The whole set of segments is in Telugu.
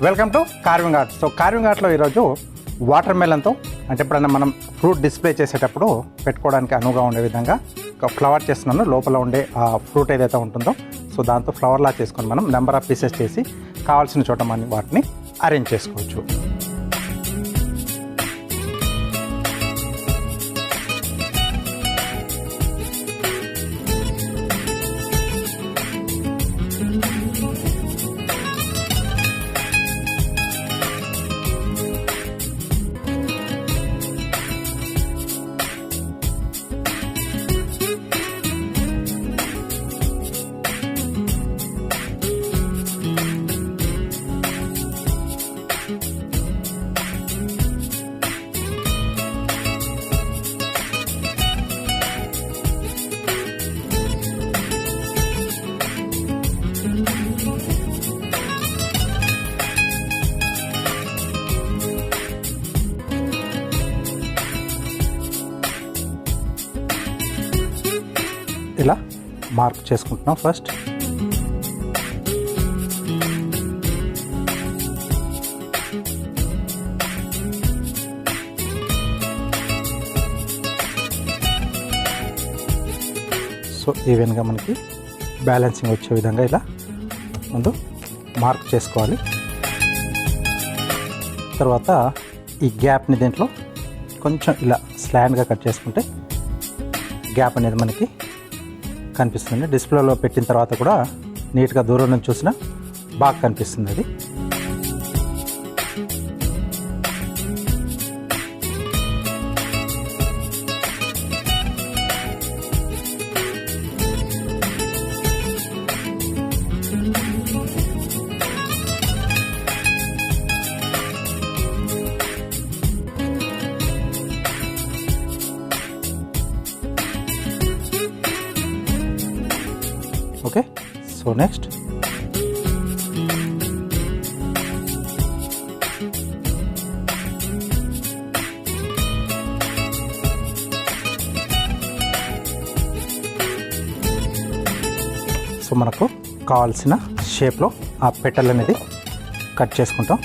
Welcome to carving art. So carving ఆర్ట్లో ఈరోజు వాటర్ మెలన్తో అంటే ఎప్పుడైనా మనం ఫ్రూట్ డిస్ప్లే చేసేటప్పుడు పెట్టుకోవడానికి అనువుగా ఉండే విధంగా ఒక ఫ్లవర్ చేస్తున్నాను. లోపల ఉండే ఆ ఫ్రూట్ ఏదైతే ఉంటుందో సో దాంతో ఫ్లవర్లా చేసుకొని మనం నెంబర్ ఆఫ్ పీసెస్ చేసి కావాల్సిన చోట మనం వాటిని అరేంజ్ చేసుకోవచ్చు. ఇలా మార్క్ చేసుకుంటున్నాం ఫస్ట్. సో ఈవెన్గా మనకి బ్యాలెన్సింగ్ వచ్చే విధంగా ఇలా ముందు మార్క్ చేసుకోవాలి. తర్వాత ఈ గ్యాప్ని దీంట్లో కొంచెం ఇలా స్లాండ్గా కట్ చేసుకుంటే గ్యాప్ అనేది మనకి కనిపిస్తుంది. డిస్ప్లేలో పెట్టిన తర్వాత కూడా నీట్గా దూరం నుంచి చూసినా బాగా కనిపిస్తుంది అది. ఓకే, సో నెక్స్ట్ సో మనకు కావాల్సిన షేప్లో ఆ పెటల్ అనేది కట్ చేసుకుంటాం.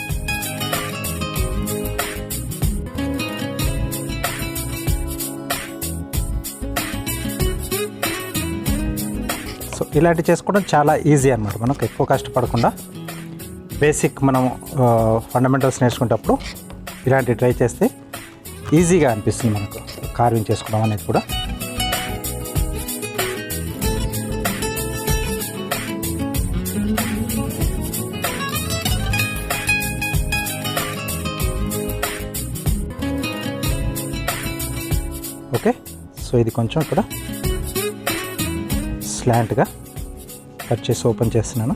సో ఇలాంటి చేసుకోవడం చాలా ఈజీ అన్నమాట. మనకు ఎక్కువ కష్టపడకుండా బేసిక్ మనం ఫండమెంటల్స్ నేర్చుకునేటప్పుడు ఇలాంటివి ట్రై చేస్తే ఈజీగా అనిపిస్తుంది మనకు కార్వింగ్ చేసుకోవడం అనేది కూడా. ఓకే, సో ఇది కొంచెం ఇక్కడ స్లాంట్గా కట్ చేసి ఓపెన్ చేస్తున్నాను.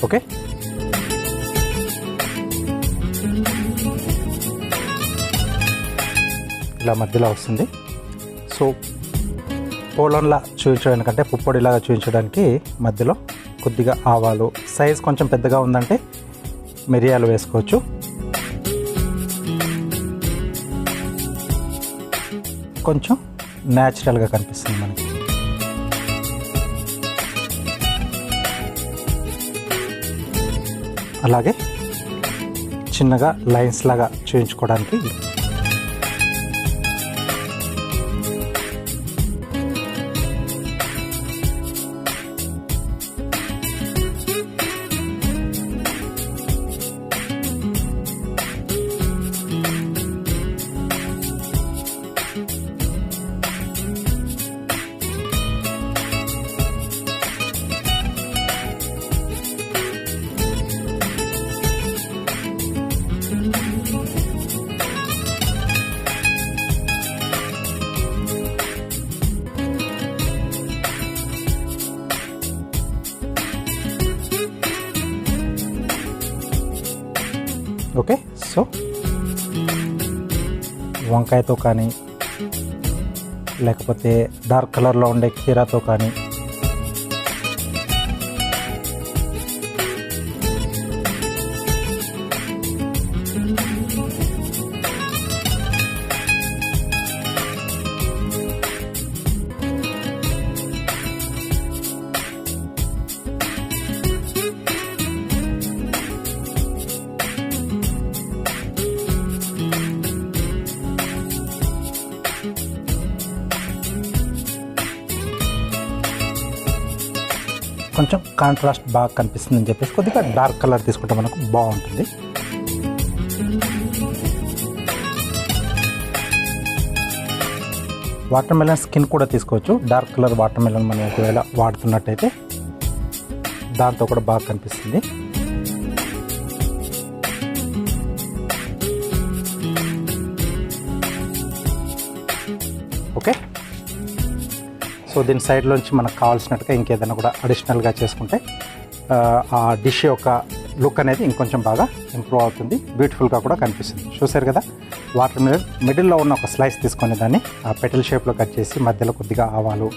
ఓకే, ఇలా మధ్యలో వస్తుంది. సో పోలంలా చూపించడానికి అంటే పుప్పొడిలాగా చూపించడానికి మధ్యలో కొద్దిగా ఆవాలు, సైజ్ కొంచెం పెద్దగా ఉందంటే మిరియాలు వేసుకోవచ్చు. కొంచెం న్యాచురల్గా కనిపిస్తుంది మనకి. అలాగే చిన్నగా లైన్స్ లాగా చూపించుకోవడానికి ఓకే. సో వంకాయతో కానీ లేకపోతే డార్క్ కలర్లో ఉండే కీరాతో కానీ కాంట్రాస్ట్ బాగా కనిపిస్తుందని చెప్పేసి కొద్దిగా డార్క్ కలర్ తీసుకుంటే మనకు బాగుంటుంది. వాటర్ మెలన్ స్కిన్ కూడా తీసుకోవచ్చు. డార్క్ కలర్ వాటర్ మెలన్ మనం ఒకవేళ వాడుతున్నట్టయితే దాంతో కూడా బాగా కనిపిస్తుంది. ఓకే, సో దీని సైడ్లోంచి మనకు కావాల్సినట్టుగా ఇంకేదైనా కూడా అడిషనల్గా చేసుకుంటే ఆ డిష్ యొక్క లుక్ అనేది ఇంకొంచెం బాగా ఇంప్రూవ్ అవుతుంది, బ్యూటిఫుల్గా కూడా కనిపిస్తుంది. చూసారు కదా, వాటర్ మిలన్ మిడిల్లో ఉన్న ఒక స్లైస్ తీసుకొని దాన్ని ఆ పెటల్ షేప్లో కట్ చేసి మధ్యలో కొద్దిగా ఆవాలు,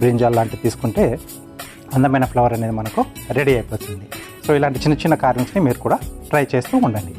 బ్రింజాల్ లాంటివి తీసుకుంటే అందమైన ఫ్లవర్ అనేది మనకు రెడీ అయిపోతుంది. సో ఇలాంటి చిన్న చిన్న కార్వింగ్స్ని మీరు కూడా ట్రై చేస్తూ ఉండండి.